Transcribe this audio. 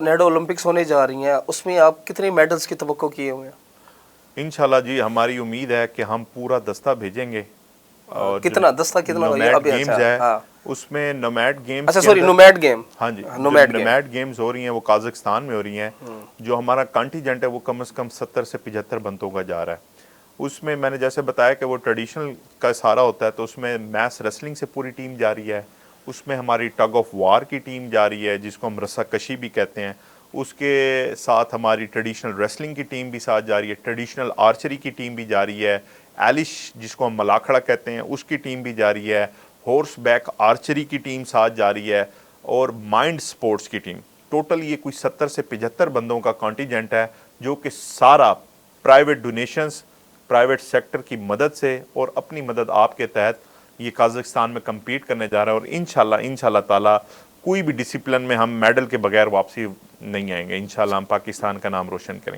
Naidu Olympics ہونے جا رہی ہیں، اس میں آپ کتنے میڈلز کی توقع کیے ہوئے ہیں؟ انشاءاللہ جی ہماری امید ہے کہ ہم پورا دستہ بھیجیں گے. اور کتنا دستہ کتنا نومیڈ ابھی؟ گیمز اچھا ہے ہاں، اس میں نومیڈ گیمز اچھا کے سوری اندر نومیڈ گیم. ہاں جی جو نومیڈ گیم نومیڈ گیمز ہو رہی ہیں وہ قازقستان میں ہو رہی ہیں. جو ہمارا کانٹیجنٹ ہے وہ کم از کم 70 سے 75 بندوں کا جا رہا ہے. اس میں نے جیسے بتایا کہ وہ ٹریڈیشنل کا سارا ہوتا ہے، تو اس میں میس ریسلنگ سے پوری ٹیم جا رہی ہے. اس میں ہماری ٹگ آف وار کی ٹیم جا رہی ہے جس کو ہم رسہ کشی بھی کہتے ہیں. اس کے ساتھ ہماری ٹریڈیشنل ریسلنگ کی ٹیم بھی ساتھ جا رہی ہے. ٹریڈیشنل آرچری کی ٹیم بھی جا رہی ہے. ایلش جس کو ہم ملاکھڑا کہتے ہیں اس کی ٹیم بھی جا رہی ہے. ہورس بیک آرچری کی ٹیم ساتھ جا رہی ہے اور مائنڈ سپورٹس کی ٹیم. ٹوٹل یہ کوئی 70 سے 75 بندوں کا کانٹیجنٹ ہے جو کہ سارا پرائیویٹ ڈونیشنز، پرائیویٹ سیکٹر کی مدد سے اور اپنی مدد آپ کے تحت یہ قازقستان میں کمپیٹ کرنے جا رہا ہے. اور انشاءاللہ تعالی کوئی بھی ڈسپلن میں ہم میڈل کے بغیر واپسی نہیں آئیں گے. انشاءاللہ ہم پاکستان کا نام روشن کریں گے.